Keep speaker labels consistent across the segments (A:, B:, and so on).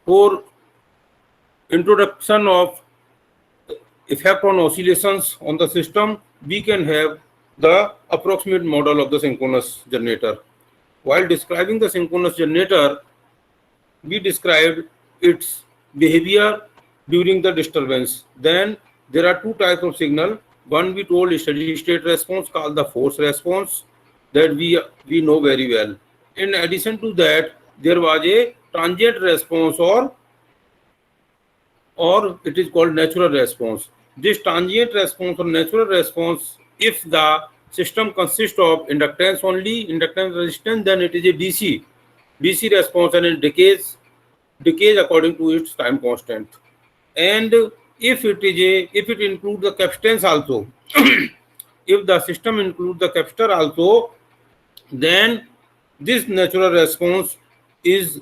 A: For introduction of effect on oscillations on the system, we can have the approximate model of the synchronous generator. While describing the synchronous generator, we described its behavior during the disturbance. Then there are two types of signal. One we told is steady state response called the force response that we know very well. In addition to that, there was a transient response or it is called natural response. This transient response or natural response, if the system consists of inductance only, inductance resistance, then it is a DC response, and it decays according to its time constant. And if it includes the capacitance also, if the system includes the capacitor also, then this natural response is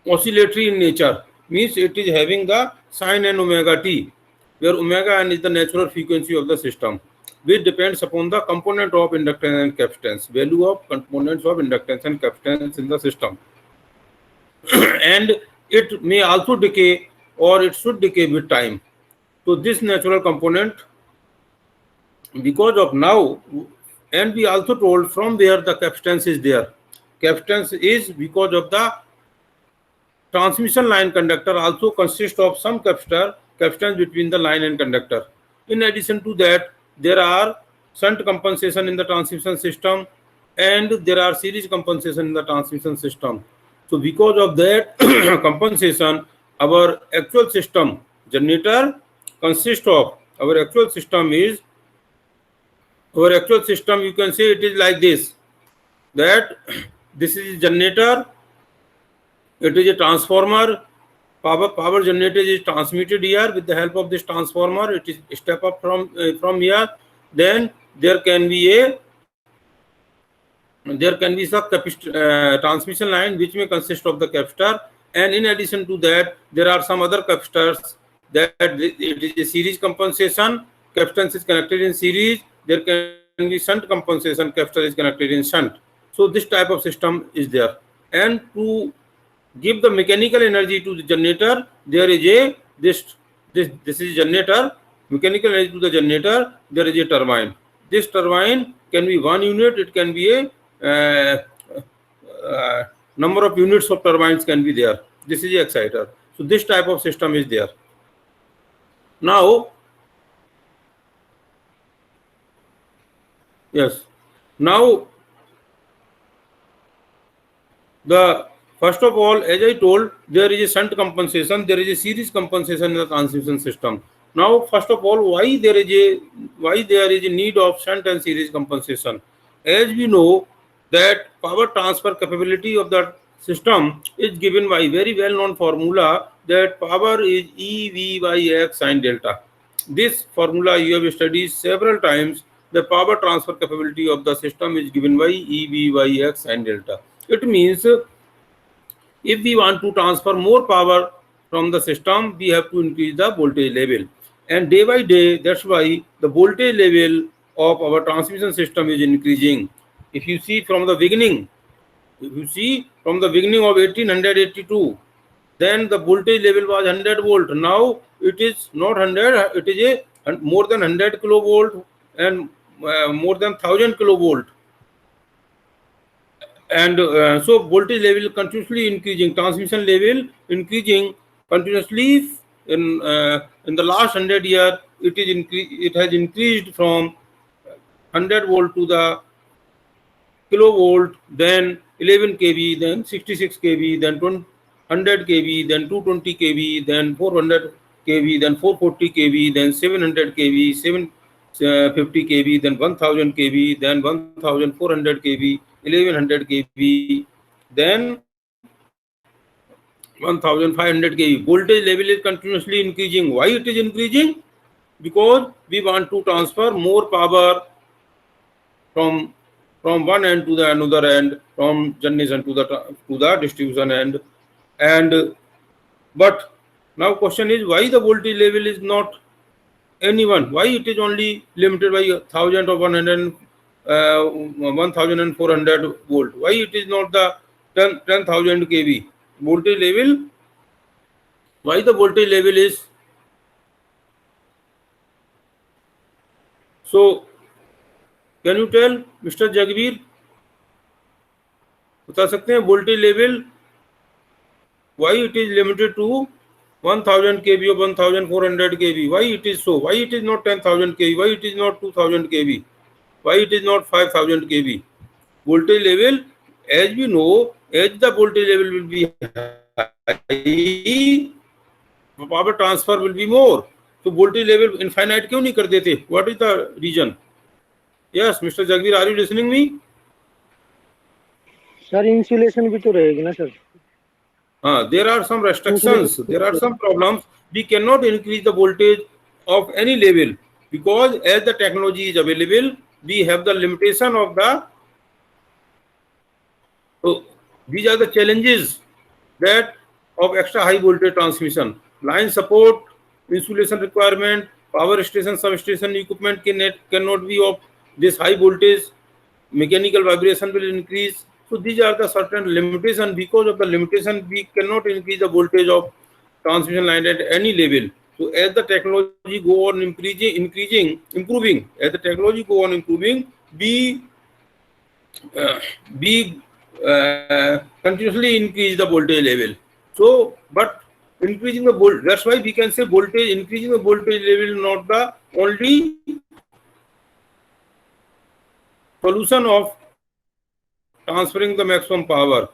A: oscillatory in nature, means it is having the sine and omega t, where omega n is the natural frequency of the system, which depends upon the component of inductance and capacitance, value of components of inductance and capacitance in the system. And it may also decay, or it should decay with time. So this natural component, because of now, and we also told from where the capacitance is there. Capacitance is because of the transmission line conductor also consists of some capacitance between the line and conductor. In addition to that, there are shunt compensation in the transmission system, and there are series compensation in the transmission system. So because of that compensation, our actual system generator consists of, our actual system, you can say it is like this, that this is generator, it is a transformer, power generated is transmitted here with the help of this transformer, it is step up from here, then there can be some transmission line which may consist of the capacitor, and in addition to that there are some other capacitors, that it is a series compensation, capacitance is connected in series, there can be shunt compensation, capacitor is connected in shunt. So this type of system is there, and to give the mechanical energy to the generator, there is this is generator, mechanical energy to the generator, there is a turbine. This turbine can be one unit, it can be a number of units of turbines can be there. This is the exciter. So this type of system is there. Now, yes, now the first of all, as I told, there is a shunt compensation, there is a series compensation in the transmission system. Now, first of all, why there is a need of shunt and series compensation? As we know that power transfer capability of the system is given by very well known formula, that power is EV by X sine delta. This formula you have studied several times. The power transfer capability of the system is given by EV by X sine delta. It means if we want to transfer more power from the system, we have to increase the voltage level. And day by day, that's why the voltage level of our transmission system is increasing. If you see from the beginning, of 1882, then the voltage level was 100 volt. Now it is not 100, it is a more than 100 kilovolt and more than 1000 kilovolt. And so voltage level continuously increasing, transmission level increasing continuously. In the last 100 years, it has increased from 100 volt to the kilovolt, then 11 kV, then 66 kV, then 100 kV, then 220 kV, then 400 kV, then 440 kV, then 700 kV, 750 kV, then 1000 kV, then 1400 kV, 1100 kV, then 1500 kV. Voltage level is continuously increasing. Why it is increasing? Because we want to transfer more power from one end to the another end, from generation to the distribution end. And but now question is, why the voltage level is not anyone? Why it is only limited by 1000 or 100, 1400 volt? Why it is not the 10,000 kV? voltage level. Why the voltage level is so? Can you tell, Mr. Jagveer? बता सकते हैं voltage level why it is limited to 1000 kV or 1400 kV? Why it is so? Why it is not 10,000 kV? Why it is not 2000 kV? Why it is not 5000 kV? Voltage level, as we know, as the voltage level will be high, power transfer will be more. So voltage level infinite क्यों नहीं कर देते? What is the reason? Yes, Mr. Jagveer, are you listening me?
B: Sir insulation भी तो रहेगी ना sir.
A: There are some restrictions, there are some problems. We cannot increase the voltage of any level because as the technology is available, we have the limitation of the. So these are the challenges that of extra high voltage transmission. Line support, insulation requirement, power station, substation equipment cannot be of this high voltage. Mechanical vibration will increase. So these are the certain limitations. Because of the limitation, we cannot increase the voltage of transmission line at any level. So as the technology go on improving, as the technology go on improving, we continuously increase the voltage level. So, but increasing the voltage, that's why we can say voltage, increasing the voltage level not the only solution of transferring the maximum power.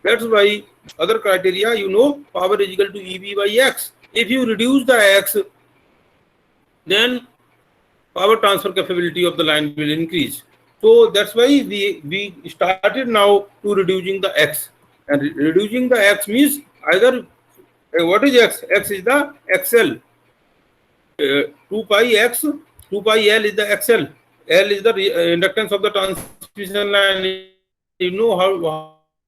A: That's why other criteria, you know, power is equal to EV by X. If you reduce the X, then power transfer capability of the line will increase. So that's why we started now to reducing the X. And reducing the X means either, what is X? X is the XL. 2 pi X, 2 pi L is the XL. L is the inductance of the transmission line. You know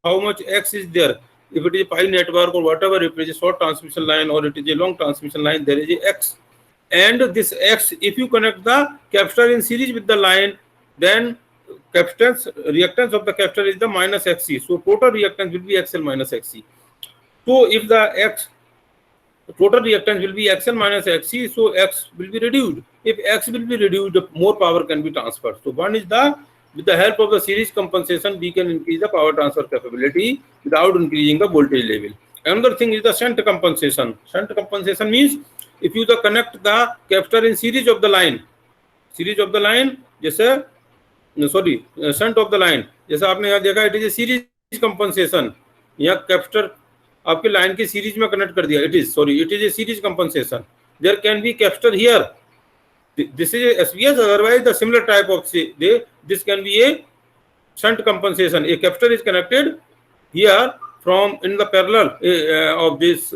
A: how much X is there. If it is a pi network or whatever, if it is a short transmission line or it is a long transmission line, there is a X. And this X, if you connect the capacitor in series with the line, then capacitance, reactance of the capacitor is the minus XC. So total reactance will be XL minus XC. So if the total reactance will be XL minus XC, so X will be reduced. If X will be reduced, more power can be transferred. So one is with the help of the series compensation, we can increase the power transfer capability without increasing the voltage level. Another thing is the shunt compensation. Shunt compensation means if you connect the capacitor in series of the line, जैसे shunt of the line, जैसे आपने यहाँ देखा, it is a series compensation. यहाँ capacitor आपके line की series में connect कर दिया. It is a series compensation. There can be capacitor here. This is a SPS. Otherwise, the similar type of this can be a shunt compensation. A capacitor is connected here from in the parallel of this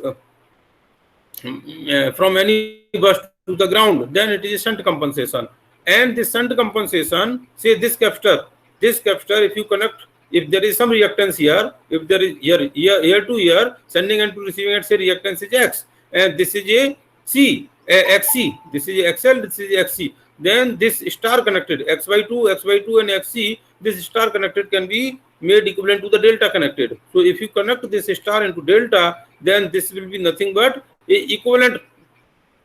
A: from any bus to the ground. Then it is a shunt compensation. And this shunt compensation, say this capacitor, if you connect, if there is some reactance here, if there is here to here, sending and to receiving end, say reactance is X, and this is a C, XC, this is a XL, this is a XC. Then this star connected, X by 2 and XC, this star connected can be made equivalent to the delta connected. So if you connect this star into delta, then this will be nothing but a equivalent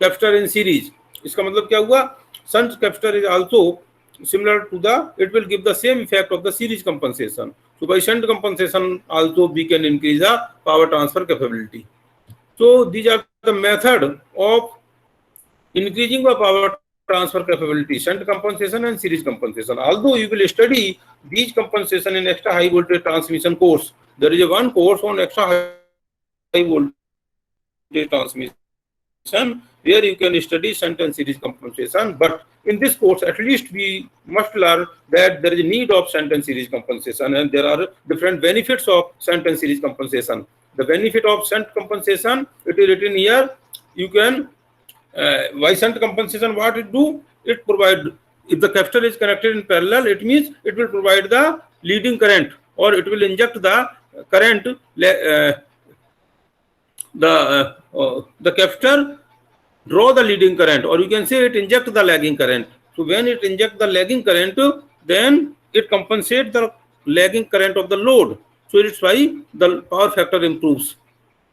A: capacitor in series. इसका मतलब क्या हुआ? Shunt capacitor is also similar to it will give the same effect of the series compensation. So by shunt compensation also we can increase the power transfer capability. So these are the method of increasing the power transfer capability, shunt compensation and series compensation. Although you will study these compensation in extra high voltage transmission course, there is one course on extra high voltage transmission where you can study shunt and series compensation. But in this course, at least we must learn that there is a need of shunt and series compensation, and there are different benefits of shunt and series compensation. The benefit of shunt compensation, it is written here. You can why shunt compensation, what it do? It provide, if the capacitor is connected in parallel, it means it will provide the leading current, or it will inject the current. The capacitor draw the leading current, or you can say it inject the lagging current. So when it inject the lagging current, then it compensates the lagging current of the load. So it's why the power factor improves.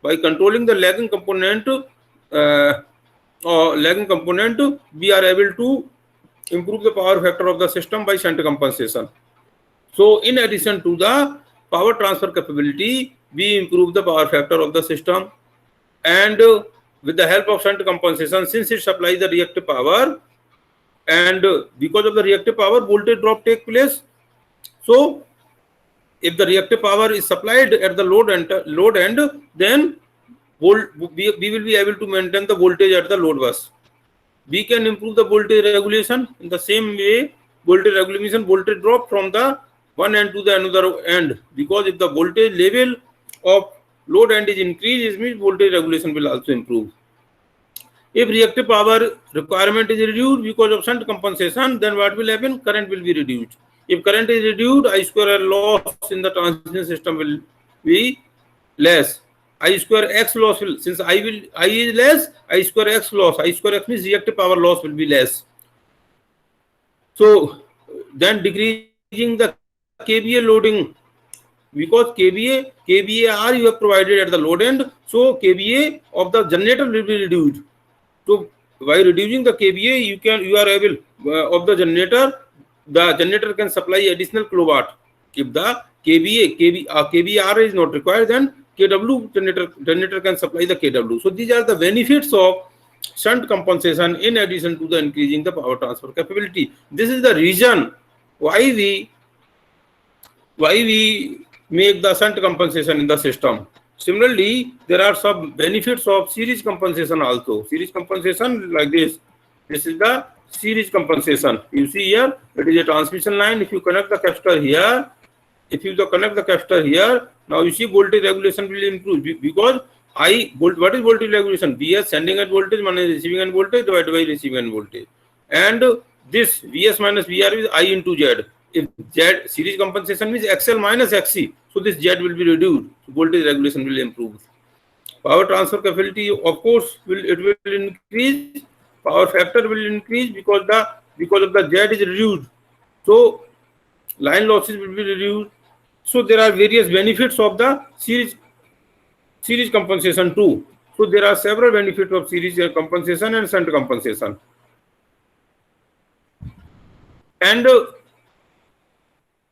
A: By controlling the lagging component, we are able to improve the power factor of the system by shunt compensation. So in addition to the power transfer capability, we improve the power factor of the system, and with the help of shunt compensation, since it supplies the reactive power, and because of the reactive power, voltage drop take place. So if the reactive power is supplied at the load end, then we will be able to maintain the voltage at the load bus. We can improve the voltage regulation in the same way. Voltage drop from the one end to the another end, because if the voltage level of load end is increased, it means voltage regulation will also improve. If reactive power requirement is reduced because of shunt compensation, then what will happen? Current will be reduced. If current is reduced, I square loss in the transmission system will be less. I square X loss will, since I is less, I square X loss. I square X means reactive power loss will be less. So then decreasing the kVA loading, because kVAR you have provided at the load end, so kVA of the generator will be reduced. So by reducing the kVA, you are able of the generator can supply additional kilowatt. If the kVAR is not required, then kW generator can supply the kW. So these are the benefits of shunt compensation in addition to the increasing the power transfer capability. This is the reason why we make the shunt compensation in the system. Similarly, there are some benefits of series compensation also. Series compensation like this. This is the series compensation. You see here, it is a transmission line. If you connect the capacitor here, now you see voltage regulation will improve, because what is voltage regulation? Vs sending end voltage minus receiving end voltage divided by receiving end voltage, and this Vs minus Vr is I into Z. If Z series compensation means XL minus XC, so this Z will be reduced, voltage regulation will improve. Power transfer capability, of course, will increase. Power factor will increase because of the Z is reduced. So line losses will be reduced. So there are various benefits of the series compensation too. So there are several benefits of series compensation and shunt compensation. And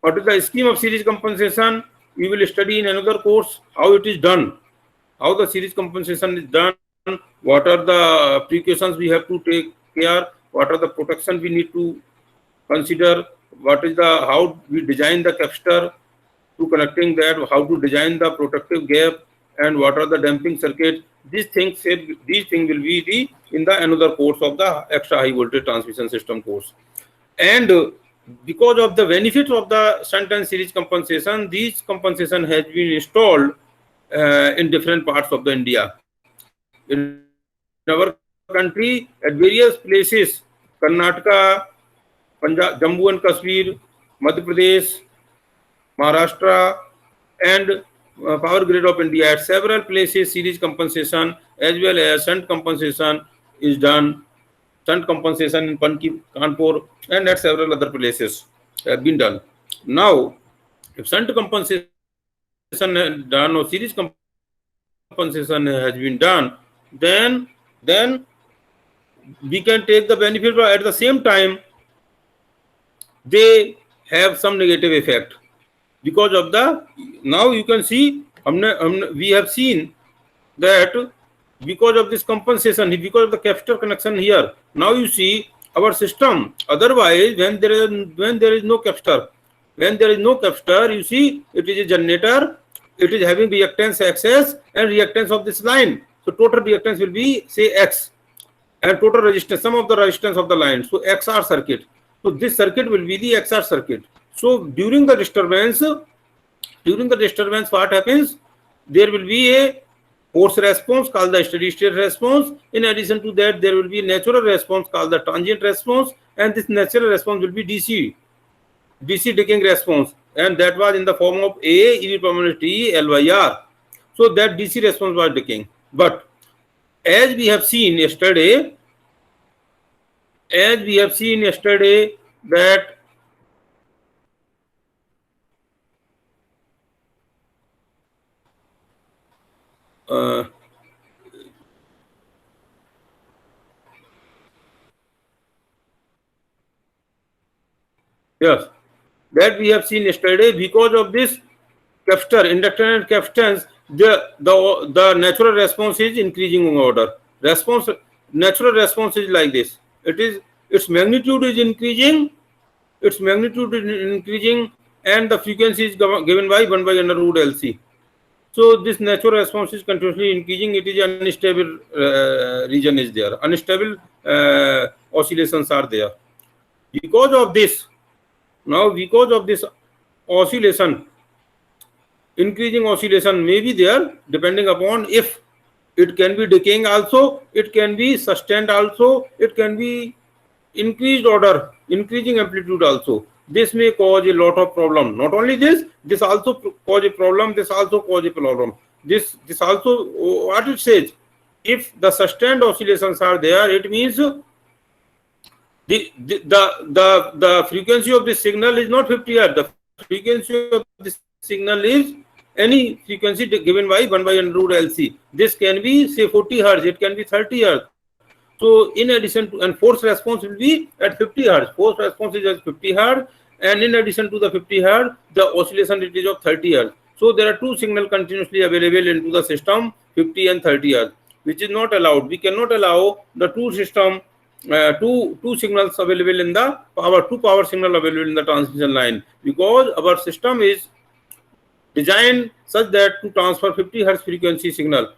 A: what is the scheme of series compensation? We will study in another course how it is done, how the series compensation is done, what are the precautions we have to take care, what are the protection we need to consider, how we design the capacitor to connecting that, how to design the protective gap, and what are the damping circuits. These things will be in the another course of the extra high voltage transmission system course. And because of the benefits of the shunt and series compensation, these compensation has been installed in different parts of the India. In our country, at various places, Karnataka, Punjab, Jammu and Kashmir, Madhya Pradesh, Maharashtra, and Power Grid of India, at several places series compensation as well as shunt compensation is done. Shunt compensation in Panki, Kanpur, and at several other places have been done. Now, if shunt compensation is done or series compensation has been done, then we can take the benefit, but at the same time, they have some negative effect because of the, now you can see, we have seen that because of this compensation, because of the capacitor connection here, now you see our system. Otherwise, when there is no capacitor, you see it is a generator, it is having reactance XS and reactance of this line. So total reactance will be say X, and total resistance, sum of the resistance of the line, so XR circuit. So this circuit will be the XR circuit. So during the disturbance, what happens? There will be a force response called the steady state response. In addition to that, there will be a natural response called the transient response, and this natural response will be DC decaying response, and that was in the form of A e power T L by R. So that DC response was decaying. But as we have seen yesterday, that yes, that we have seen yesterday. Because of this capacitor, inductor and capacitance, the natural response is increasing in order. Natural response is like this. Its magnitude is increasing, and the frequency is given by 1 by under root LC. So this natural response is continuously increasing. It is unstable region is there. Unstable oscillations are there. Because of this oscillation, increasing oscillation may be there, depending upon if it can be decaying also, it can be sustained also, it can be increased order, increasing amplitude also. This may cause a lot of problem. Not only this also cause a problem, this also cause a problem. This also, what it says, if the sustained oscillations are there, it means the frequency of the signal is not 50 Hz. The frequency of the signal is any frequency given by 1 by under root LC. This can be say 40 Hz, it can be 30 Hz. So in addition to, and force response will be at 50 Hz. Force response is at 50 Hz, and in addition to the 50 Hz, the oscillation rate is of 30 Hz. So there are two signals continuously available into the system, 50 and 30 Hz, which is not allowed. We cannot allow the two signals available in the two power signal available in the transmission line, because our system is designed such that to transfer 50 Hz frequency signal,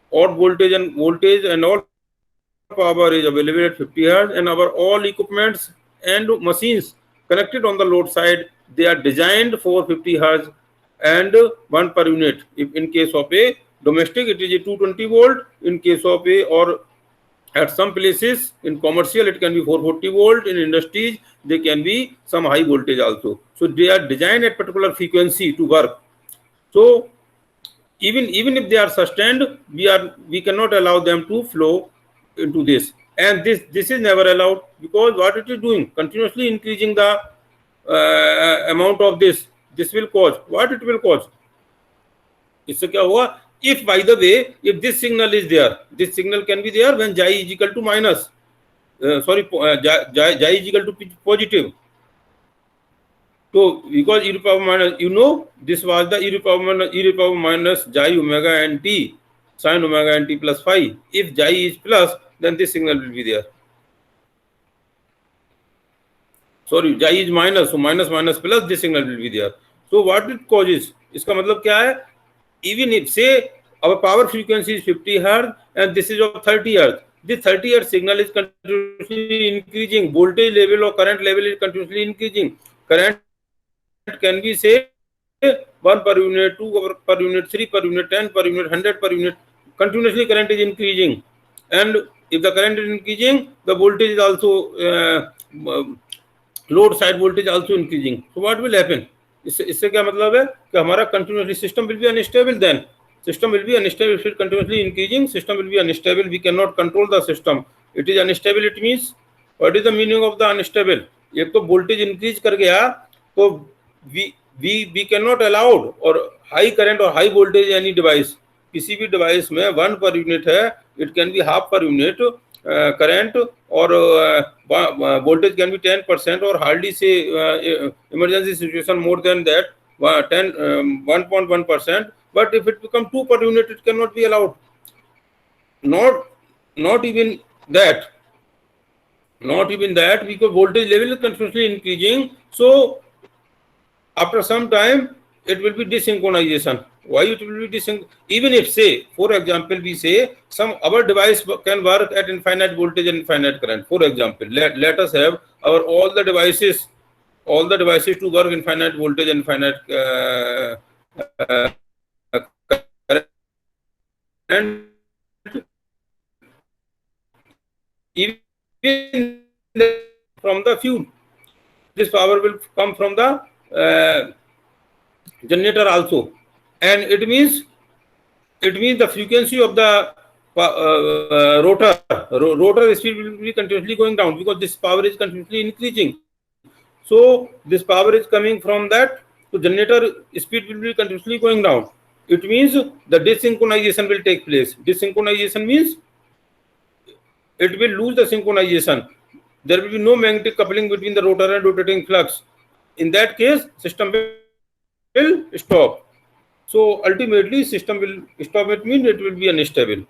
A: or voltage and all power is available at 50 Hz, and our all equipments and machines connected on the load side, they are designed for 50 Hz and 1 per unit. If in case of a domestic, it is a 220 volt. In case of a, or at some places in commercial, it can be 440 volt. In industries, they can be some high voltage also. So they are designed at particular frequency to work. So even if they are sustained, we cannot allow them to flow into this, and this is never allowed, because what it is doing, continuously increasing the amount of this will cause what it will cause. इससे क्या होगा? If by the way, if this signal is there, this signal can be there when Xi is equal to minus, Xi is equal to positive. So because e to power minus, this was the e to power minus Xi omega and t sin omega and t plus phi. If Xi is plus, then this signal will be there. Sorry, Xi is minus, so minus plus, this signal will be there. So what it causes? इसका मतलब क्या है? Even if say our power frequency is 50 Hz and this is of 30 Hz, this 30 Hz signal is continuously increasing. Voltage level or current level is continuously increasing. Current can be say 1 per unit, 2 per unit, 3 per unit, 10 per unit, 100 per unit. Continuously current is increasing, and if the current is increasing, the voltage is also load side voltage also increasing. So what will happen? इससे क्या मतलब है कि हमारा continuously system will be unstable. Then system will be unstable. If it continuously increasing, system will be unstable. We cannot control the system. It is unstable. It means, what is the meaning of the unstable? एक तो voltage increase कर गया, तो we cannot allow or high current or high voltage any device. किसी भी device में 1 per unit है, it can be half per unit current, or voltage can be 10%, or hardly say emergency situation more than that 1.1%. But if it become 2 per unit, it cannot be allowed. Not even that, because voltage level is continuously increasing. So after some time, it will be desynchronization. Why it will be desynchronization? Even if, say, for example, we say some our device can work at infinite voltage and infinite current. For example, let us have all the devices to work infinite voltage and infinite current. Even from the fuel, this power will come from the generator also, and it means the frequency of the rotor speed will be continuously going down, because this power is continuously increasing. So this power is coming from that, so generator speed will be continuously going down. it means the desynchronization will take place. Desynchronization means it will lose the synchronization. There will be no magnetic coupling between the rotor and rotating flux. In that case, system will stop. So ultimately, system will stop. It means it will be unstable.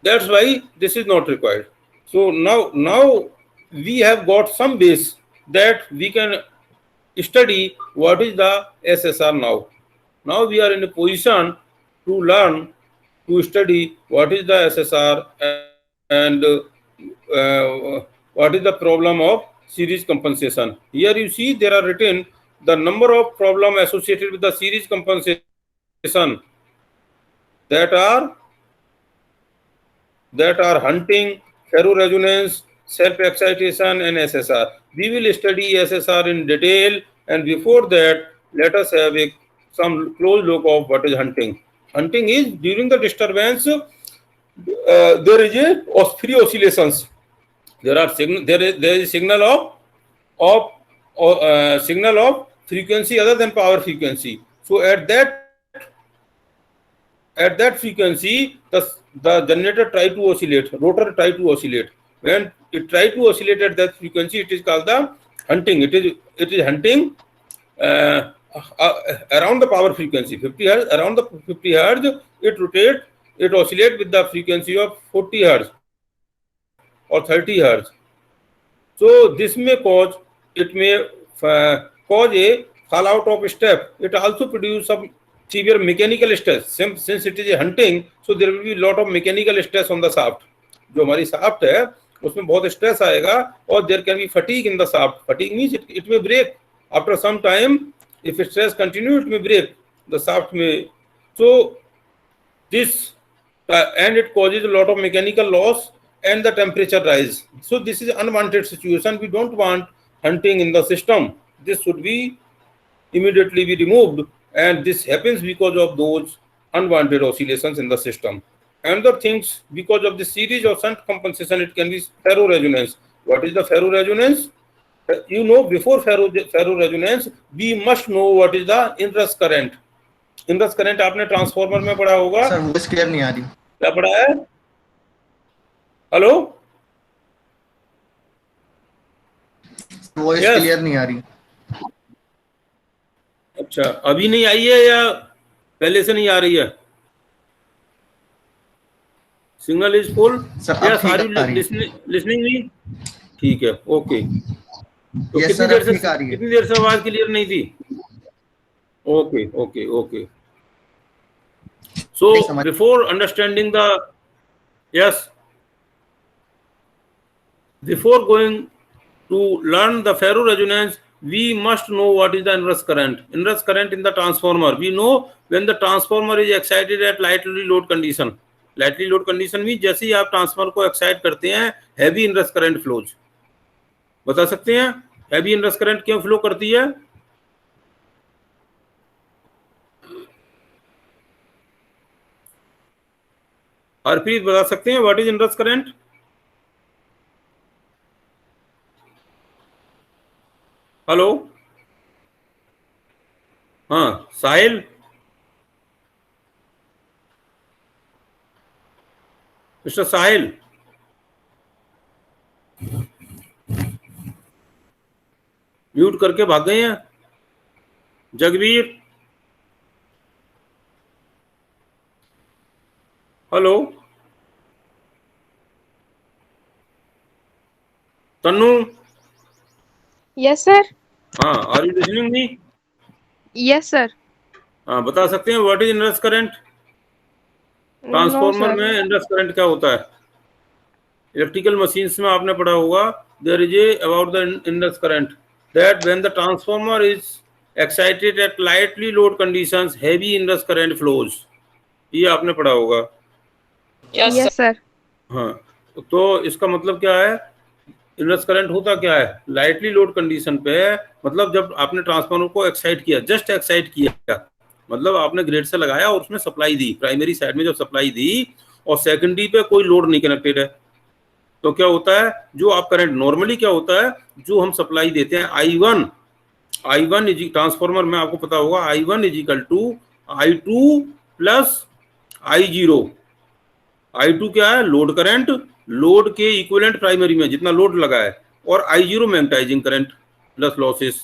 A: That's why this is not required. So now we have got some base that we can study what is the SSR now. Now we are in a position to learn, to study what is the SSR and what is the problem of series compensation. Here you see there are written the number of problems associated with the series compensation that are hunting, ferroresonance, self-excitation and SSR. We will study SSR in detail, and before that let us have some close look of what is hunting. Hunting is during the disturbance there is a free oscillations. There is signal of frequency other than power frequency. So at that frequency the generator try to oscillate, rotor try to oscillate. When it try to oscillate at that frequency, it is called the hunting. It is hunting around the power frequency 50 hertz. Around the 50 hertz it rotates, it oscillates with the frequency of 40 hertz or 30 hertz. So this may cause a fallout of step. It also produce some severe mechanical stress. Since it is a hunting, so there will be a lot of mechanical stress on the shaft. जो हमारी shaft है उसमें बहुत stress आएगा, और there can be fatigue in the shaft. Fatigue means it may break after some time. If stress continue, it may break the shaft may. So this and it causes a lot of mechanical loss and the temperature rise. So this is unwanted situation. We don't want hunting in the system. This should be immediately be removed, and this happens because of those unwanted oscillations in the system. Another things, because of the series of shunt compensation, it can be ferroresonance. What is the ferroresonance? You know, before ferroresonance we must know what is the inrush current. Inrush current आपने transformer में पढ़ा होगा.
C: Sir voice clear नहीं आ रही.
A: क्या पढ़ा है? हेलो,
C: वॉइस क्लियर नहीं आ रही.
A: अच्छा, अभी नहीं आई है या पहले से नहीं आ रही है? Signal is full. Yes, are you listening me? ठीक है, ओके. तो कितनी देर से आवाज क्लियर नहीं थी? Okay okay okay. So before understanding the yes, before going to learn the ferroresonance, we must know what is the inrush current. Inrush current in the transformer. We know when the transformer is excited at lightly load condition. Lightly load condition means जैसे ही आप transformer को excite करते हैं, heavy inrush current flows. बता सकते हैं heavy inrush current क्यों flow करती है? हरप्रीत बता सकते हैं what is inrush current? Hello, हाँ साहिल, मिस्टर साहिल. म्यूट करके भाग गए हैं. Jagveer, hello. Tannu,
D: yes sir.
A: हाँ, are you listening me?
D: Yes sir.
A: हाँ, बता सकते हैं what is inrush current? Transformer में इनरश करंट क्या होता है? इलेक्ट्रिकल मशीन्स में आपने पढ़ा होगा, there is a about the inrush current that when the transformer is excited eight lightly load conditions heavy inrush current flows. ये आपने पढ़ा होगा.
D: Yes sir.
A: हाँ, तो इसका मतलब क्या है? इनरश करंट होता क्या है? लाइटली लोड कंडीशन पे, मतलब जब आपने ट्रांसफार्मर को एक्साइट किया, जस्ट एक्साइट किया, मतलब आपने ग्रिड से लगाया और उसमें सप्लाई दी, प्राइमरी साइड में जब सप्लाई दी और सेकेंडरी पे कोई लोड नहीं कनेक्टेड है, तो क्या होता है? जो आप करंट नॉर्मली क्या होता है, जो हम सप्लाई देते हैं I1 इज ट्रांसफार्मर में आपको पता होगा I1 is equal to I2 plus I0। I2 क्या है? लोड करंट, लोड के इक्विवेलेंट प्राइमरी में जितना लोड लगा है, और I0 magnetising current plus losses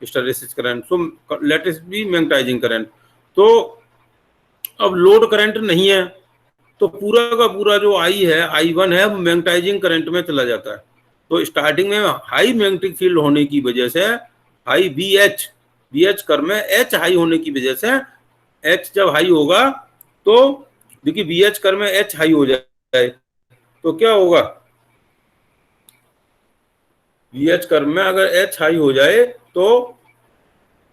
A: hysteresis current. So let it be magnetising current. तो अब लोड करंट नहीं है तो पूरा का पूरा जो I है, I1 है, वो मैग्नेटाइजिंग करंट में चला जाता है। तो स्टार्टिंग में हाई मैग्नेटिक फील्ड होने की वजह से हाई BH कर में H हाई होने की वजह से, H जब हाई होगा तो देखिए BH कर में H हाई हो जाए तो क्या होगा? BH कर में अगर H हाई हो जाए तो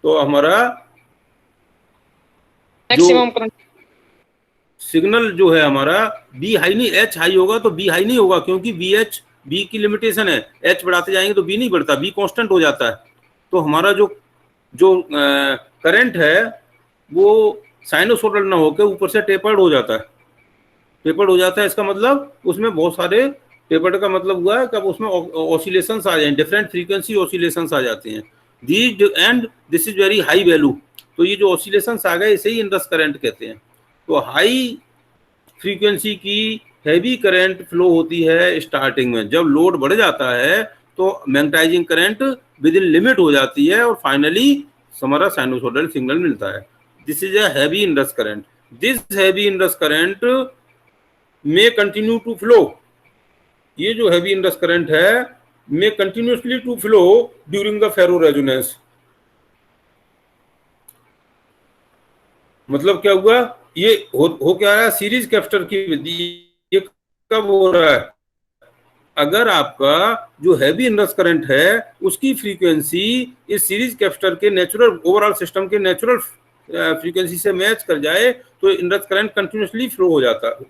A: हमारा
E: मैक्सिमम करंट
A: सिग्नल जो है हमारा B हाई नहीं, H हाई होगा तो B हाई नहीं होगा, क्योंकि B की लिमिटेशन है। H बढ़ाते जाएंगे तो B नहीं बढ़ता, B कांस्टेंट हो जाता है। तो हमारा जो करंट है वो साइनोसोडल ना होकर ऊपर से टेपर्ड हो जाता है। टेपर्ड हो जाता है इसका मतलब उसमें बहुत सारे, टेपर्ड का मतलब हुआ है कि अब उसमें ऑसिलेशंस आ जाए, डिफरेंट फ्रीक्वेंसी ऑसिलेशंस आ जाते हैं। This is very high value. तो ये जो ऑसिलेशंस आ गए इसे ही इंडस करंट कहते हैं। तो हाई फ्रीक्वेंसी की हैवी करंट फ्लो होती है स्टार्टिंग में। जब लोड बढ़ जाता है तो magnetising current within limit हो जाती है और फाइनली हमारा साइनोसोडल सिग्नल मिलता है। This is a heavy Indus current. This heavy Indus current may continue to flow. ये जो हैवी इंडस करंट है may continuously to flow during the ferroresonance. मतलब क्या हुआ? ये हो क्या रहा है? सीरीज कैपेसिटर की विधि। ये कब हो रहा है? अगर आपका जो हैवी इंडस करंट है उसकी फ्रीक्वेंसी इस सीरीज कैपेसिटर के नेचुरल, ओवरऑल सिस्टम के नेचुरल फ्रीक्वेंसी से मैच कर जाए तो इंडस करंट कंटिन्यूसली फ्लो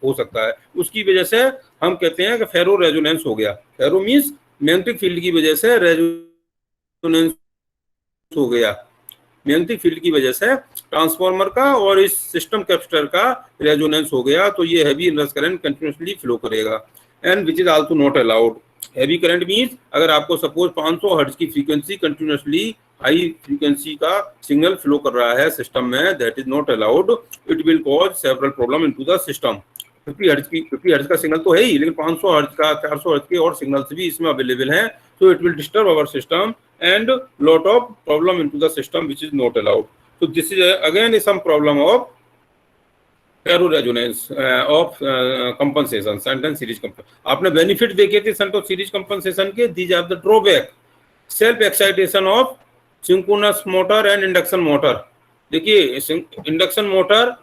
A: हो सकता है। उसकी वजह से हम कहते हैं कि फेरो रेजोनेंस हो गया। फेरो मींस मैग्नेटिक फील्ड की वजह से रेजोनेंस हो गया। मैग्नेटिक फील्ड की वजह से ट्रांसफार्मर का और इस सिस्टम कैपेसिटर का रेजोनेंस हो गया। तो ये heavy Indus current continuously flow करेगा and which is also not allowed. Heavy current means अगर आपको सपोज 500 हर्ट्ज की फ्रीक्वेंसी कंटिन्यूसली हाई फ्रीक्वेंसी का सिग्नल फ्लो कर रहा है सिस्टम में, that is not allowed. It will cause several problem into the system. 50 hertz का signal तो है ही, लेकिन 500 हर्ट्ज का, 400 हर्ट्ज के और सिग्नल्स भी इसमें अवेलेबल हैं। So it will disturb our system and lot of problem into the system which is not allowed. So this is again some problem of ferroresonance of compensation, shunt and series compensation. आपने benefit देखे थे shunt और series compensation के। These are the drawback. Self excitation of synchronous motor and induction motor. देखिए induction motor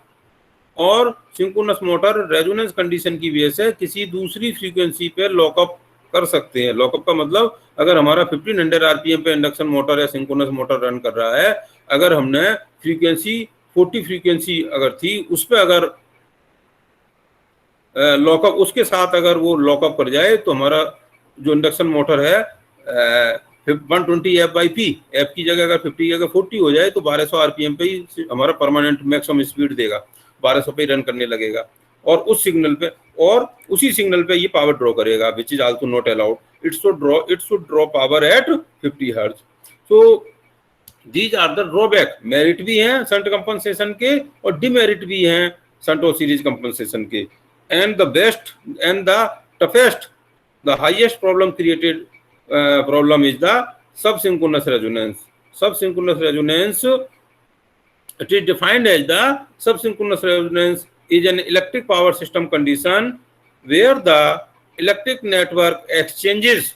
A: और synchronous motor resonance condition की वजह से किसी दूसरी फ्रीक्वेंसी पे लॉकअप कर सकते हैं। लॉकअप का मतलब अगर हमारा 1500 आरपीएम पे इंडक्शन मोटर या सिंक्रोनस मोटर रन कर रहा है, अगर हमने फ्रीक्वेंसी 40 फ्रीक्वेंसी अगर थी उस पे अगर लॉकअप उसके साथ अगर वो लॉकअप कर जाए तो हमारा जो इंडक्शन मोटर है 120 F/P, एफ की जगह अगर 50 की जगह 40 हो जाए तो 1200 आरपीएम पे ही हमारा परमानेंट मैक्सिमम स्पीड देगा, 1200 पे ही रन करने लगेगा। और उस सिग्नल पे और उसी सिग्नल पे ये पावर ड्रॉ करेगा, which is also not allowed. It should draw power at 50 hertz. So these are the drawback. Merit भी हैं शंट कंपनसेशन के और डिमेरिट भी हैं शंट और सीरीज कंपनसेशन के। And the best and the toughest, the highest problem created problem is the sub synchronous resonance. Sub synchronous resonance, it is defined as the subsynchronous resonance is an electric power system condition where the electric network exchanges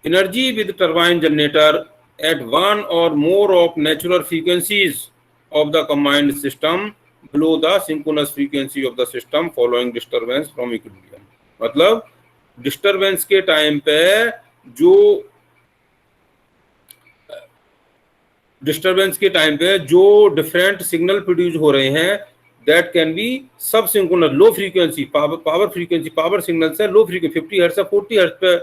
A: energy with turbine generator at one or more of natural frequencies of the combined system below the synchronous frequency of the system following disturbance from equilibrium। मतलब disturbance के time पे जो disturbance के time पे जो different signal produce हो रहे हैं दैट कैन बी सब synchronous low frequency power frequency power signal से लो फ्रीक्वेंसी 50 हर्ट्ज से 40 हर्ट्ज पे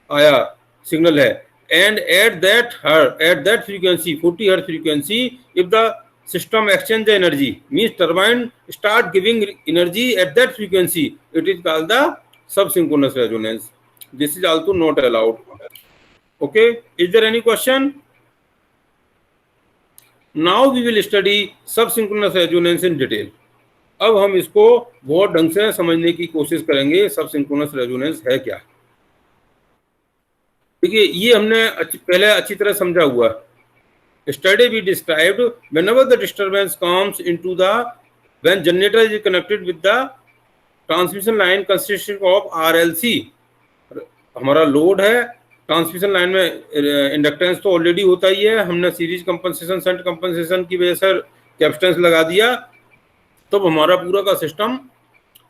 A: आया सिग्नल है। And at that frequency 40 hertz frequency if the system exchange energy means turbine start giving energy at that frequency, it is called the sub synchronous resonance. This is also not allowed. Okay, is there any question? Now we will study sub synchronous resonance in detail. अब हम इसको बहुत ढंग से समझने की कोशिश करेंगे, सब सिंक्रोनस रेजोनेंस है क्या। देखिए ये हमने पहले अच्छी तरह समझा हुआ। Study we described whenever the disturbance comes into the when generator is connected with the transmission line consisting of RLC, हमारा लोड है, ट्रांसमिशन लाइन में इंडक्टेंस तो ऑलरेडी होता ही है, हमने सीरीज कंपनसेशन शंट कंपनसेशन की वजह से कैपेसिटेंस लगा दिया, तब हमारा पूरा का system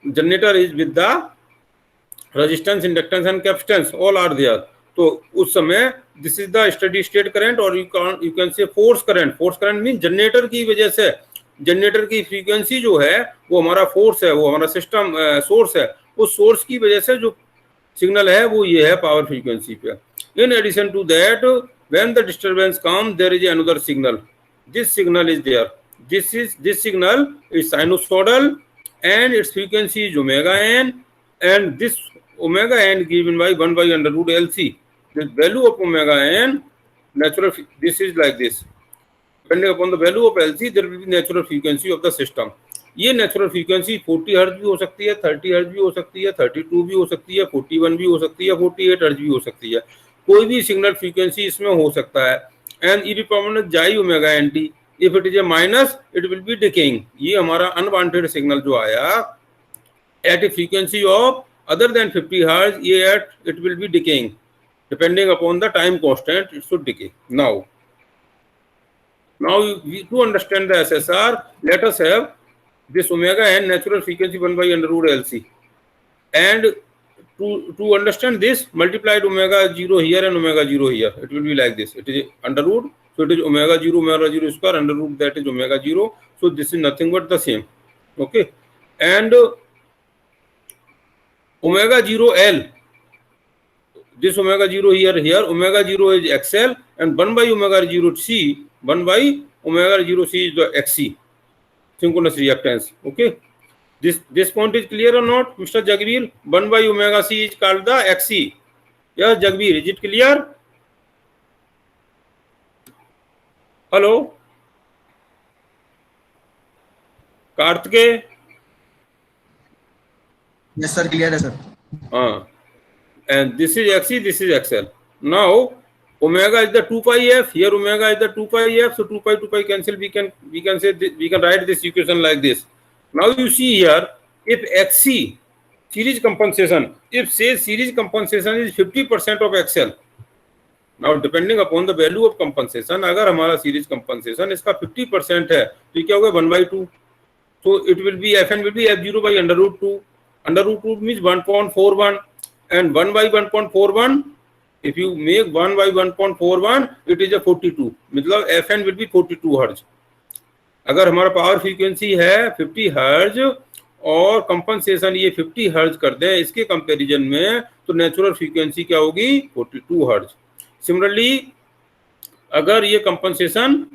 A: generator is with the resistance inductance and capacitance all are there. तो उस समय this is the steady state current और you can say force current. Force current mean generator की वजह से, जनरेटर की फ्रीक्वेंसी जो है वो हमारा फोर्स है, वो हमारा सिस्टम सोर्स है, उस सोर्स की वजह से जो सिग्नल है वो ये है पावर फ्रीक्वेंसी पे। In addition to that when the disturbance come there is another signal, this signal is there, this signal is sinusoidal and its frequency is omega n, and this omega n given by 1 by under root LC. The value of omega n natural, this is like this, depending upon the value of LC there will be natural frequency of the system. ये natural frequency 40 hertz भी हो सकती है, 30 hertz भी हो सकती है, 32 भी हो सकती है, 41 भी हो सकती है, 48 हर्ट्ज भी हो सकती है, कोई भी सिग्नल फ्रीक्वेंसी इसमें हो सकता है। एंड इररिस्पॉन्डेंट जाई omega N T, if it is a minus it will be decaying. ये हमारा अनवांटेड सिग्नल जो आया at a frequency of other than 50 hertz, ये at it will be decaying depending upon the time constant, it should decay. Now to understand the SSR, let us have this omega n natural frequency 1 by under root LC, and to understand this multiplied omega 0 here and omega 0 here, it will be like this, it is under root, so it is omega 0 square under root, that is omega 0, so this is nothing but the same, okay. And omega 0 L, this omega 0 here omega 0 is XL, and 1 by omega 0 C, 1 by omega 0 C is the XC, synchronous reactance, okay. This point is clear or not, Mr. Jagveer? 1 by omega C is called the XC. Yes, Jagveer, is it clear? Hello? Kartike?
C: Yes sir, clear है sir.
A: And this is XC, this is XL. Now omega is the 2 pi f, here omega is the 2 pi f, so 2 pi cancel, we can say this, we can write this equation like this. Now you see here, if XC series compensation, if say series compensation is 50% of XL, now depending upon the value of compensation, अगर हमारा series compensation इसका 50% है तो ये क्या होगा 1/2, so it will be Fn will be f0 by under root 2, under root 2 means 1.41, and 1 by 1.41, if you make 1 by 1.41 it is a 42, मतलब Fn will be 42 hertz. अगर हमारा पावर फ्रीक्वेंसी है 50 हर्ट्ज और कंपनसेशन ये 50 hertz कर दें इसके comparison में, तो नेचुरल फ्रीक्वेंसी क्या होगी 42 हर्ट्ज। सिमिलरली अगर ये कंपनसेशन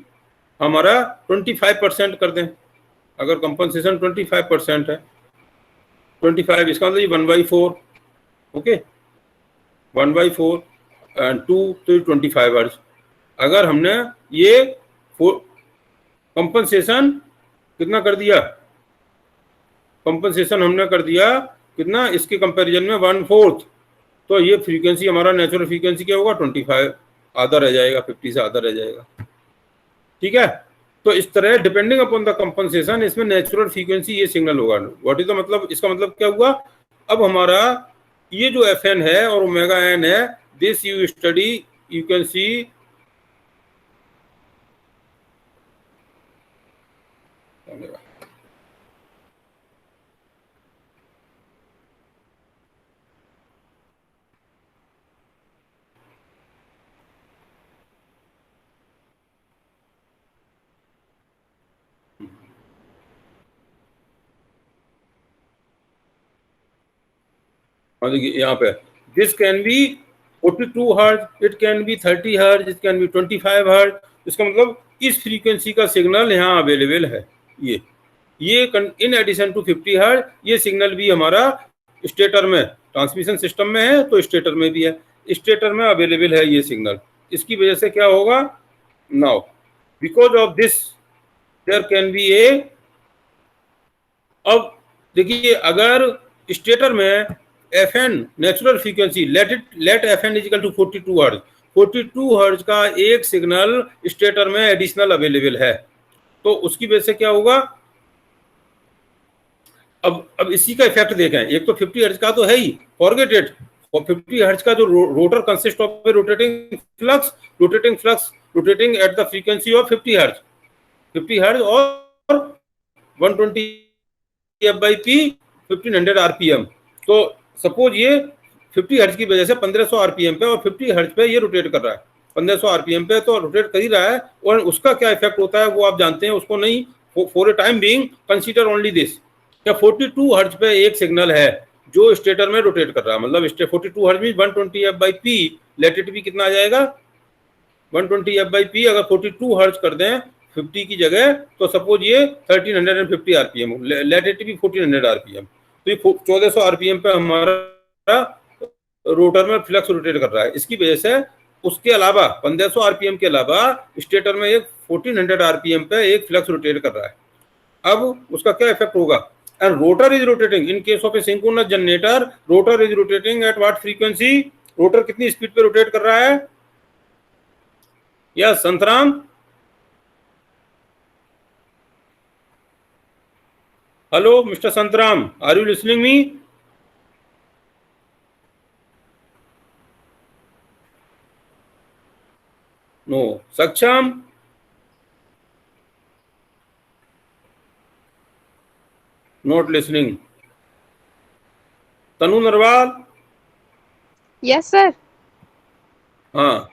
A: हमारा 25% कर दें, अगर कंपनसेशन 25% है, 25 इसका मतलब ये 1/4, ओके, 1/4 एंड 2 तो 25 हर्ट्ज। अगर हमने ये कंपनसेशन कितना कर दिया, कंपनसेशन हमने कर दिया कितना इसके कंपैरिजन में 1/4, तो ये फ्रीक्वेंसी हमारा नेचुरल फ्रीक्वेंसी क्या होगा 25, आधा रह जाएगा, 50 से आधा रह जाएगा, ठीक है। तो इस तरह डिपेंडिंग अपॉन द कंपनसेशन इसमें नेचुरल फ्रीक्वेंसी ये सिग्नल होगा। व्हाट इज द मतलब, इसका मतलब क्या हुआ, अब हमारा ये जो Fn है और ओमेगा n है, this you study, you can see देखिए यहाँ पे this can be 42 hertz, it can be 30 hertz, it can be 25 hertz. इसका मतलब इस फ्रीक्वेंसी का सिग्नल यहाँ अवेलेबल है। ये इन एडिशन टू 50 हर्ट्ज ये सिग्नल भी हमारा स्टेटर में, ट्रांसमिशन सिस्टम में है तो स्टेटर में भी है, स्टेटर में अवेलेबल है ये सिग्नल। इसकी वजह से क्या होगा, now because of this there can be a, अब देखिए अगर स्टेटर में Fn natural frequency let Fn is equal to 42 hertz, 42 hertz का एक सिग्नल स्टेटर में एडिशनल अवेलेबल है, तो उसकी वजह से क्या होगा, अब इसी का इफेक्ट देखें, एक तो 50 हर्ट्ज का तो है ही, फॉरगेट इट, और 50 हर्ट्ज का जो rotor consist of rotating flux rotating at the frequency of 50 hertz और 120 एफ बाई पी 1500 आरपीएम। तो सपोज ये 50 हर्ट्ज की वजह से 1500 आरपीएम पे और 50 हर्ट्ज पे ये रोटेट कर रहा है, 1500 आरपीएम पे तो रोटेट कर ही रहा है, और उसका क्या इफेक्ट होता है वो आप जानते हैं, उसको नहीं, for a time being consider only this, क्या 42 हर्ट्ज पे एक सिग्नल है जो स्टेटर में रोटेट कर रहा है, मतलब 42 हर्ट्ज में 120 F by P, let it भी कितना आ जाएगा 120 एफ बाई पी, अगर 42 हर्ट्ज कर दें 50 की जगह, तो सपोज ये 1350 आरपीएम, लेट इट भी 1400 आरपीएम, तो ये 1400 आरपीएम पे हमारा रोटर में फ्लक्स रोटेट कर रहा है। इसकी वजह से उसके अलावा 1500 आरपीएम के अलावा स्टेटर में एक 1400 आरपीएम पे एक फ्लक्स रोटेट कर रहा है। अब उसका क्या इफेक्ट होगा, and rotor is rotating in case of a synchronous generator, rotor is rotating at what frequency, rotor कितनी स्पीड पे रोटेट कर रहा है, या Santram, hello mister Santram, are you listening me? No, Saksham, not listening, Tanu Narwal,
D: yes sir.
A: हाँ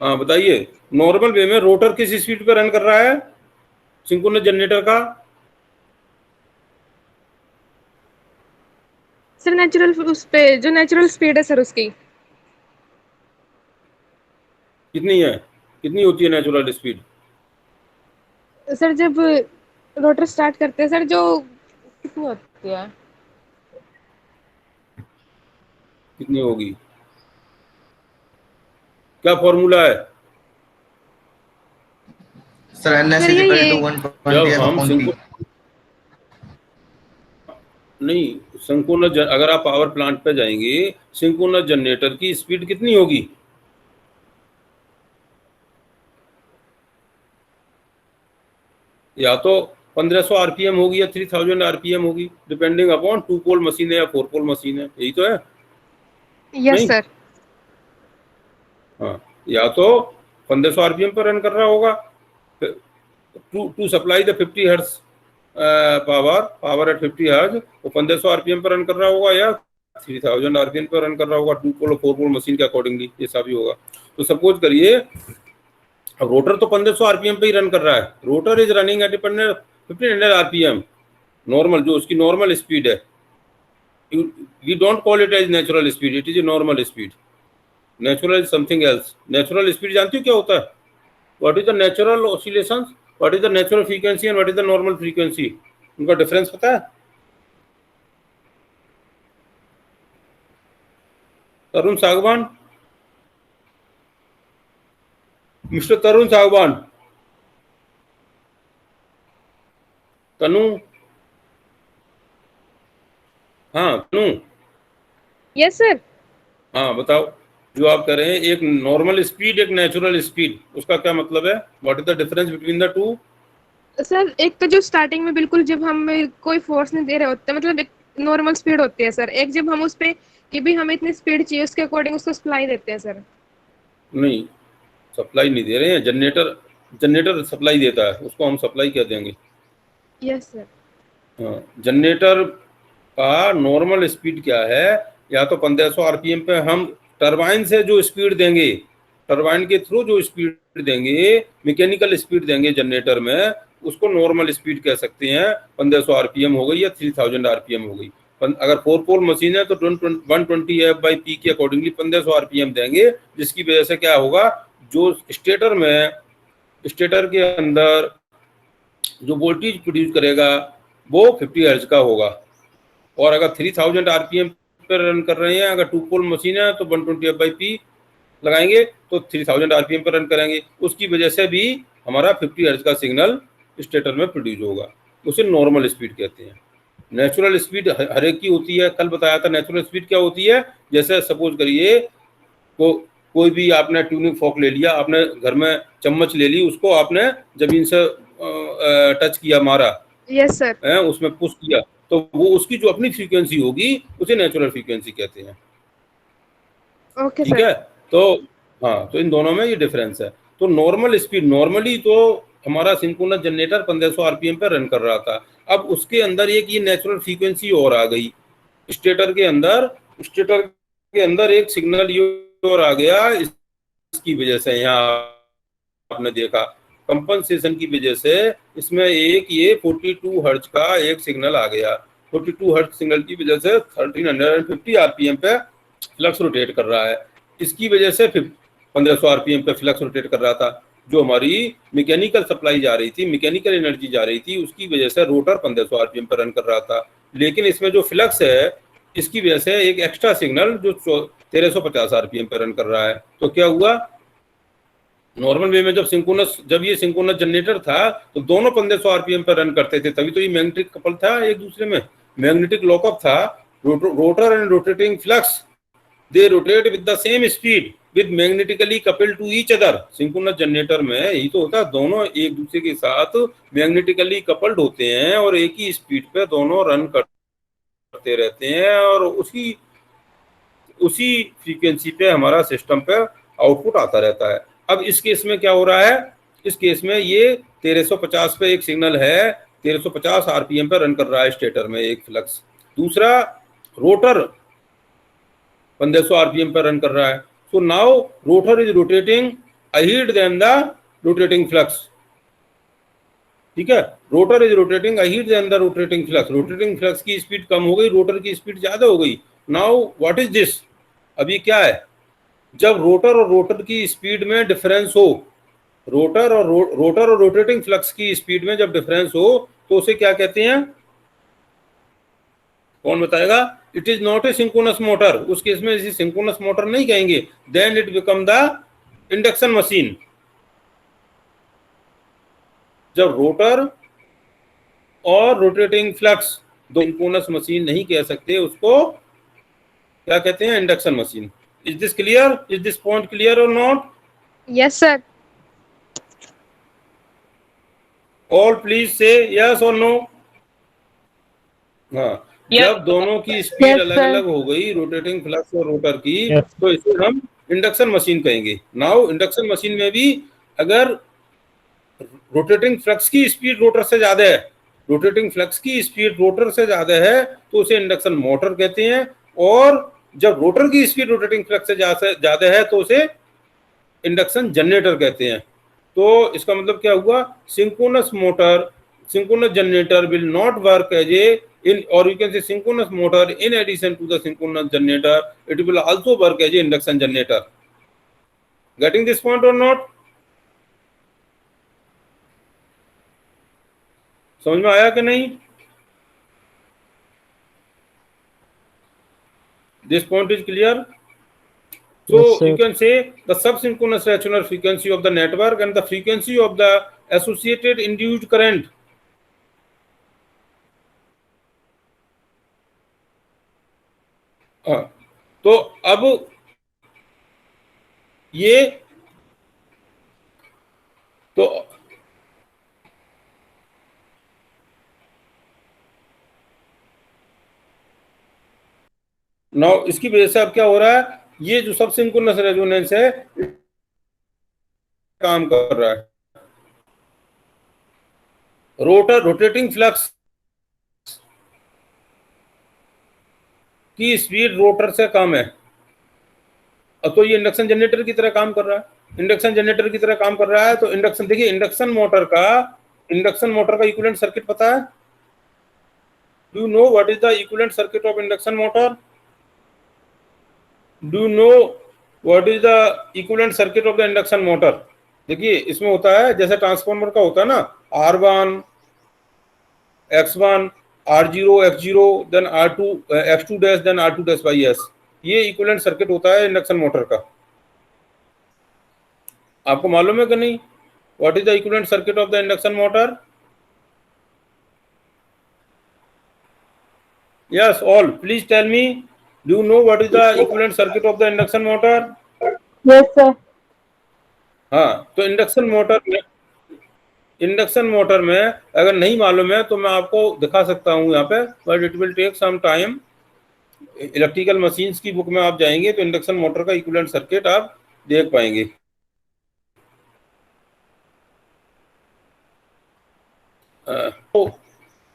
A: हाँ बताइए, नॉर्मल वे में रोटर किस स्पीड पे रन कर रहा है सिंक्रोनस जनरेटर का?
D: सर नेचुरल, उस पे जो नेचुरल स्पीड है सर उसकी
A: कितनी है, कितनी होती है नेचुरल स्पीड?
D: सर जब रोटर स्टार्ट करते हैं सर, जो कितनी होती है,
A: कितनी होगी, क्या फॉर्मूला है?
C: Sir N S
D: sir
C: is
D: ये
C: इक्वल टू 120
A: जब हम
C: अपॉन पी।
A: नहीं, सिंक्रोनस अगर आप पावर प्लांट पे जाएंगे, सिंक्रोनस जनरेटर की स्पीड कितनी होगी? या तो 1500 आरपीएम होगी या 3000 आरपीएम होगी, डिपेंडिंग अपॉन 2 पोल मशीन है या 4 पोल मशीन है, यही तो है।
D: यस
A: नहीं?
D: सर।
A: हाँ, या तो 1500 आरपीएम पर रन कर रहा होगा to supply the 50 hertz power at 50 hertz, तो 1500 आरपीएम पर रन कर रहा होगा, या 3000 आरपीएम पर रन कर रहा होगा 2 पोल और 4 पोल मशीन के अकॉर्डिंगली, ऐसा भी होगा। तो सपोज करिए अब रोटर तो 1500 आरपीएम पे ही रन कर रहा है, rotor is running at 1500 RPM normal, जो उसकी नॉर्मल स्पीड है, we don't call it as natural speed, it is a normal speed, natural is something else. Natural speed जानती हो क्या होता है, what is the natural oscillations, what is the natural frequency and what is the normal frequency, उनका difference पता है? तरुण सागवान, mister तरुण सागवान, तनु, हाँ तनु,
D: यस सर।
A: हाँ बताओ, जो आप कह रहे हैं एक नॉर्मल स्पीड एक नेचुरल स्पीड, उसका क्या मतलब है, what is the difference between the two?
D: Sir एक तो जो स्टार्टिंग में बिल्कुल जब हम कोई फोर्स नहीं दे रहे होते, मतलब एक नॉर्मल स्पीड होती है सर, एक जब हम उस पे कि भी हमें इतनी स्पीड चाहिए उसके अकॉर्डिंग उसको सप्लाई देते हैं सर।
A: नहीं, सप्लाई नहीं दे रहे हैं, जनरेटर सप्लाई देता है, उसको हम सप्लाई क्या देंगे?
D: Yes sir.
A: हाँ, जनरेटर का नॉर्मल स्पीड क्या है, या तो 1500 आरपीएम पे हम टरबाइन से जो स्पीड देंगे, टरबाइन के थ्रू जो स्पीड देंगे, मैकेनिकल स्पीड देंगे जनरेटर में, उसको नॉर्मल स्पीड कह सकते हैं। 1500 आरपीएम हो गई या 3000 आरपीएम हो गई, अगर 4 पोल मशीन है तो 120 एफ बाई पी के अकॉर्डिंगली 1500 आरपीएम देंगे, जिसकी वजह से क्या होगा, जो स्टेटर के अंदर जो वोल्टेज प्रोड्यूस करेगा वो 50 हर्ट्ज का होगा, और अगर 3000 आरपीएम पर रन कर रहे हैं, अगर 2 पोल मशीन है तो 120 एफ बाई पी लगाएंगे तो 3000 आरपीएम पर रन करेंगे, उसकी वजह से भी हमारा 50 हर्ट्ज का सिग्नल स्टेटर में प्रोड्यूस होगा, उसे नॉर्मल स्पीड कहते हैं। नेचुरल स्पीड हर एक की होती है, कल बताया था नेचुरल स्पीड क्या होती है। जैसे सपोज करिए कोई भी आपने ट्यूनिंग फॉर्क ले लिया, आपने घर में चम्मच ले ली, उसको आपने जमीन से टच किया, मारा,
D: यस सर।
A: उसमें पुश किया, तो वो उसकी जो अपनी फ्रीक्वेंसी होगी उसे नेचुरल फ्रीक्वेंसी कहते हैं।
D: ओके
A: ठीक
D: सर।
A: है, तो हाँ, तो इन दोनों में ये डिफरेंस है। तो नॉर्मल स्पीड, नॉर्मली तो हमारा सिंक्रोनस जनरेटर 1500 आरपीएम पे रन कर रहा था। अब उसके अंदर एक ये नेचुरल फ्रीक्वेंसी और आ गई स्टेटर के अंदर एक सिग्नल ये और आ गया। इसकी वजह से यहाँ आपने देखा कंपनसेशन की वजह से इसमें एक ये 42 हर्ट्ज का एक सिग्नल आ गया। 42 हर्ट्ज सिग्नल की वजह से 1350 आरपीएम पे फ्लक्स रोटेट कर रहा है। इसकी वजह से 1500 आरपीएम पे फ्लक्स रोटेट कर रहा था। जो हमारी मैकेनिकल सप्लाई जा रही थी, मैकेनिकल एनर्जी जा रही थी, उसकी वजह से रोटर 1500 आरपीएम पर रन कर रहा था। लेकिन इसमें जो फ्लक्स है, इसकी वजह से एक एक्स्ट्रा सिग्नल जो 1350 आरपीएम पर रन कर रहा है। तो क्या हुआ, नॉर्मल वे में जब ये सिंक्रोनस जनरेटर था तो दोनों 1500 आरपीएम पर रन करते थे, तभी तो ये मैग्नेटिक कपल था एक दूसरे में, मैग्नेटिक लॉकअप था। Rotor and rotating flux they rotate with the same speed with magnetically coupled to each other. Synchronous generator में यही तो होता है, दोनों एक दूसरे के साथ मैग्नेटिकली कपल्ड होते हैं और एक ही स्पीड पे दोनों रन करते रहते हैं और उसी फ्रीक्वेंसी पे हमारा सिस्टम पे आउटपुट आता रहता है। अब इस केस में क्या हो रहा है, इस केस में ये 1350 पे एक सिग्नल है, 1350 आरपीएम पे रन कर रहा है स्टेटर में एक फ्लक्स। दूसरा रोटर 1500 आरपीएम पर रन कर रहा है। So now rotor is rotating ahead than the rotating flux. ठीक है, rotor is rotating ahead than the rotating flux. Rotating flux की स्पीड कम हो गई, रोटर की स्पीड ज्यादा हो गई। नाउ व्हाट इज दिस, अभी क्या है, जब रोटर की स्पीड में डिफरेंस हो, रोटर और रोटेटिंग फ्लक्स की स्पीड में जब डिफरेंस हो तो उसे क्या कहते हैं, कौन बताएगा? It is not a synchronous motor. उस केस में इसे सिंक्रोनस मोटर नहीं कहेंगे, then it become the induction machine. जब रोटर और रोटेटिंग फ्लक्स दो, सिंक्रोनस मशीन नहीं कह सकते, उसको क्या कहते हैं? Induction machine. Is this clear? Is this point clear और not?
D: Yes sir.
A: All please say yes और नो। हाँ, जब दोनों की स्पीड अलग अलग हो गई, रोटेटिंग फ्लक्स और रोटर की, तो इसे हम इंडक्शन मशीन कहेंगे। नाउ इंडक्शन मशीन में भी अगर रोटेटिंग फ्लक्स की स्पीड रोटर से ज्यादा है, रोटेटिंग फ्लक्स की स्पीड रोटर से ज्यादा है तो उसे इंडक्शन मोटर कहते हैं। और जब रोटर की स्पीड रोटेटिंग फ्लक्स से ज्यादा है तो उसे इंडक्शन जनरेटर कहते हैं। तो इसका मतलब क्या हुआ, synchronous generator will not work as a in, or you can say synchronous motor in addition to the synchronous generator, it will also work as a induction generator. Getting this point or not? समझ में आया कि नहीं? This point is clear. So
B: Yes, sir.
A: you can say the subsynchronous rational frequency of the network and the frequency of the associated induced current. तो अब ये तो नौ इसकी वजह से अब क्या हो रहा है, ये जो सब सिंक्रोनस रेजोनेंस है काम कर रहा है। रोटेटिंग फ्लक्स की स्पीड रोटर से कम है, तो ये इंडक्शन जनरेटर की तरह काम कर रहा है। इंडक्शन जनरेटर की तरह काम कर रहा है तो इंडक्शन, देखिए इंडक्शन मोटर का इक्विवेलेंट सर्किट पता है? Do you know what is the equivalent circuit of induction motor? Do you know what is the equivalent circuit of the induction motor? देखिए इसमें होता है जैसे ट्रांसफार्मर का होता है ना, R1 X1 R0 X0 then R2 X2 dash then R2 dash by S। ये इक्विवेलेंट सर्किट होता है इंडक्शन मोटर का। आपको मालूम है कि नहीं? what is the equivalent circuit of the induction motor? Yes, all. Please tell me. Do you know what is the equivalent circuit of the induction motor?
E: Yes, sir.
A: हाँ, तो इंडक्शन मोटर में अगर नहीं मालूम है तो मैं आपको दिखा सकता हूँ यहाँ पे, but it will take some time. Electrical machines की बुक में आप जाएंगे तो इंडक्शन मोटर का इक्विवेलेंट सर्किट आप देख पाएंगे।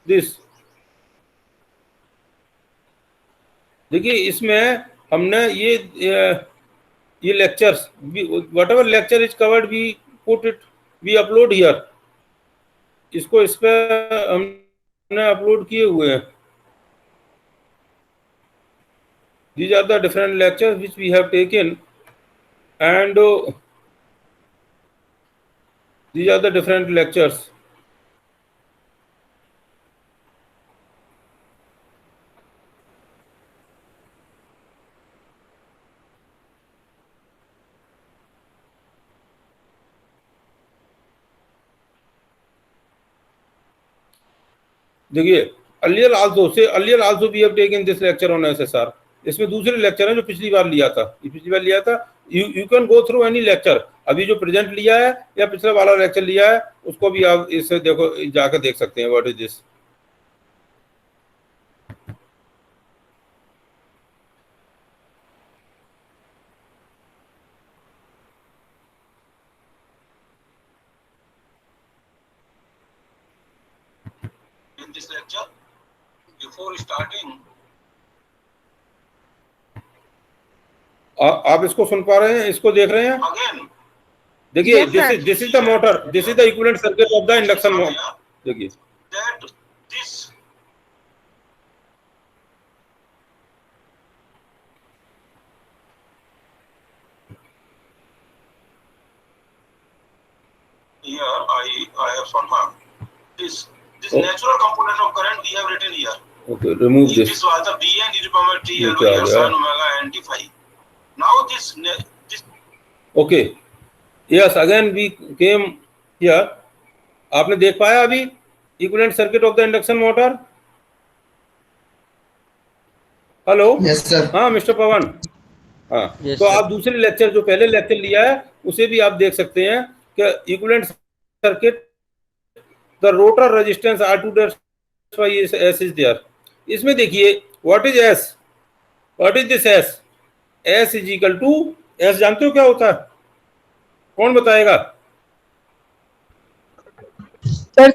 A: दिस देखिए, इसमें हमने ये lectures, whatever lecture is covered we put it, we upload here. इसको इस पे हमने अपलोड किए हुए हैं। These are the different lectures which we have taken, and these are the different lectures. देखिए, earlier also we have taken this lecture on SSR. इसमें दूसरे लेक्चर है जो पिछली बार लिया था। You can go through any lecture. अभी जो प्रेजेंट लिया है या पिछला वाला लेक्चर लिया है उसको भी आप इससे देखो, जाकर देख सकते हैं। What is this? In this lecture, before starting, आप इसको सुन पा रहे हैं, इसको देख रहे हैं? अगेन देखिए, this is the motor, this is the equivalent circuit of the induction motor. देखिए, that this here I have somehow this natural component of current we have written here. Okay, remove this. This was the Vn e to the power t and sin omega and phi. Now this okay, yes, again we came here. आपने देख पाया अभी equivalent circuit of the induction motor? Hello,
C: yes sir.
A: हाँ mister पवन, हाँ
C: yes,
A: तो
C: sir.
A: आप दूसरे lecture जो पहले लेक्चर लिया है उसे भी आप देख सकते हैं कि equivalent circuit, the rotor resistance R2 S is there. इसमें देखिए, what is S, what is this S? S is equal to, S जानते हो क्या होता है? कौन बताएगा?
E: Sir,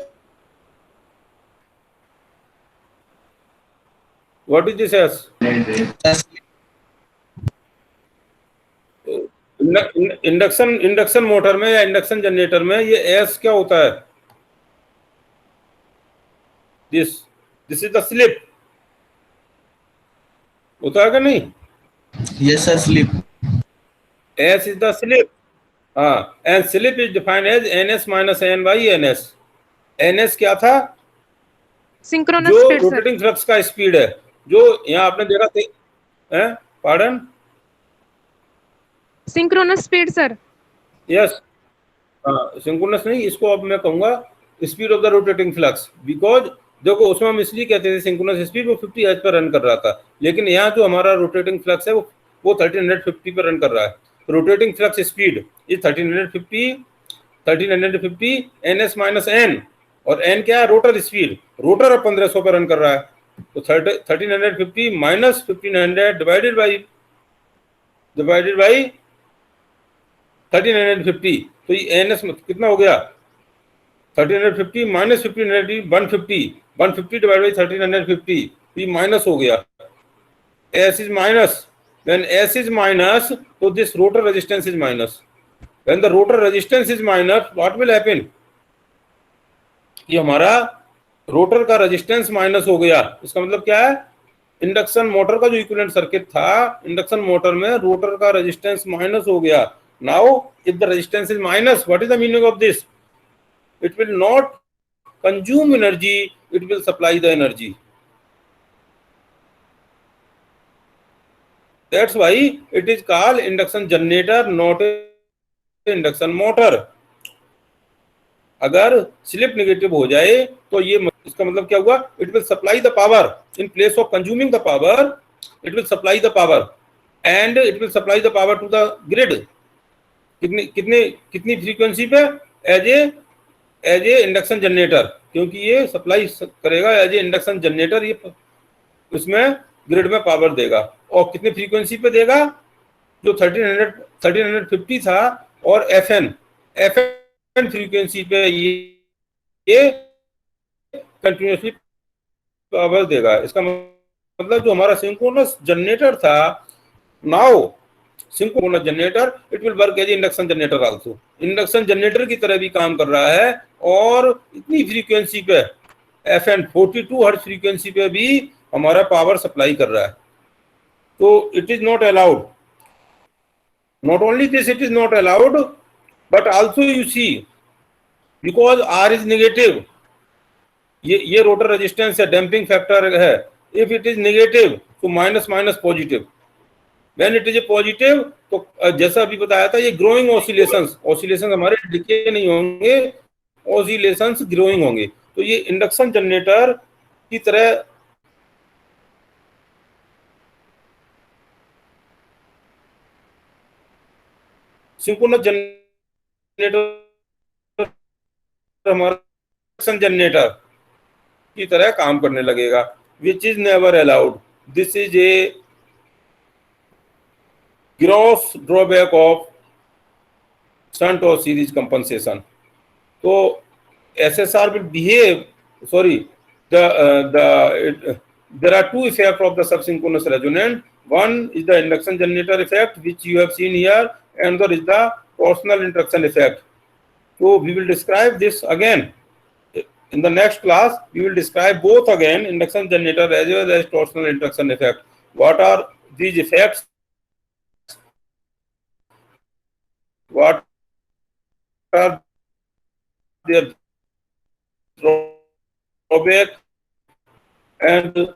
A: what is this S? Induction motor में या इंडक्शन जनरेटर में ये S क्या होता है? दिस इज द स्लिप, होता है क्या नहीं?
C: Yes sir, slip.
A: S is the slip. And slip is defined as ns minus n by ns. ns क्या था?
D: सिंक्रोनस
A: जो
D: स्पीड सर।
A: रोटेटिंग फ्लक्स का स्पीड है, जो यहाँ आपने देखा थे, pardon?
D: Synchronous speed sir.
A: Yes, synchronous नहीं, इसको अब मैं कहूंगा speed of the rotating flux. Because देखो, उसमें हम इसलिए कहते थे सिंक्रोनस स्पीड, वो 50 हर्ट्ज पर रन कर रहा था, लेकिन यहाँ जो हमारा रोटेटिंग फ्लक्स है वो 1350 पर रन कर रहा है। Rotating flux speed is 1350 ns minus n, और n क्या है? Rotor speed. रोटर अब 1500 पर रन कर रहा है, तो 1350 माइनस 1500 डिवाइडेड बाई 1350, तो ये ns कितना हो गया? 1350 माइनस 1500, 150 डिवाइड बाई 1350, ये माइनस हो गया। S is minus. When S is minus, so this rotor resistance is minus. When the rotor resistance is minus, what will happen? ये हमारा रोटर का रेजिस्टेंस माइनस हो गया। इसका मतलब क्या है? इंडक्शन मोटर का जो इक्विवेलेंट सर्किट था, इंडक्शन मोटर में रोटर का रेजिस्टेंस माइनस हो गया। Now if the resistance is minus, what is the meaning of this? It will not consume energy, it will supply the energy. That's why it is called induction generator, not induction motor. अगर slip negative हो जाए तो ये इसका मतलब क्या हुआ, it will supply the power in place of consuming the power, it will supply the power and it will supply the power to the grid. कितनी फ्रीक्वेंसी पे, एज ए इंडक्शन जनरेटर, क्योंकि ये सप्लाई करेगा as a induction generator, ये उसमें grid में power देगा। और कितनी फ्रीक्वेंसी पे देगा, जो 1350 था, और एफएन फ्रीक्वेंसी पे ये कंटिन्यूसली पावर देगा। इसका मतलब जो हमारा सिंक्रोनस जनरेटर था, now synchronous generator it will work as induction generator also, induction generator की तरह भी काम कर रहा है। और इतनी फ्रीक्वेंसी पे एफएन 42 हर्ट्ज फ्रीक्वेंसी पे भी हमारा पावर सप्लाई कर रहा है। तो it is not allowed, not only this it is not allowed, but also you see because R is negative, ये रोटर रेजिस्टेंस है, डैम्पिंग फैक्टर है। इफ इट इज नेगेटिव तो minus minus positive, when it is A positive तो जैसा अभी बताया था, ये ग्रोइंग ऑसिलेशंस हमारे डिके नहीं होंगे, ऑसिलेशंस ग्रोइंग होंगे। तो ये इंडक्शन जनरेटर की तरह सिंक्रोनस जनरेटर हमारा इंडक्शन जनरेटर की तरह काम करने लगेगा, which is never allowed. This is a gross drawback of shunt और सीरीज कंपनसेशन। तो SSR will behave, sorry, there are two effects of the subsynchronous resonant. One is the induction generator effect, which you have seen here, and the is the torsional induction effect. So we will describe this again in the next class. We will describe both again, induction generator as well as torsional induction effect. What are these effects? What are their drawback, and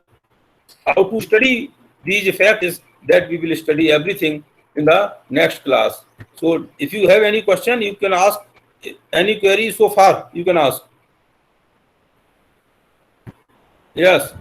A: how to study these effects, that we will study everything in the next class. So if you have any question, you can ask, any query so far you can ask. Yes.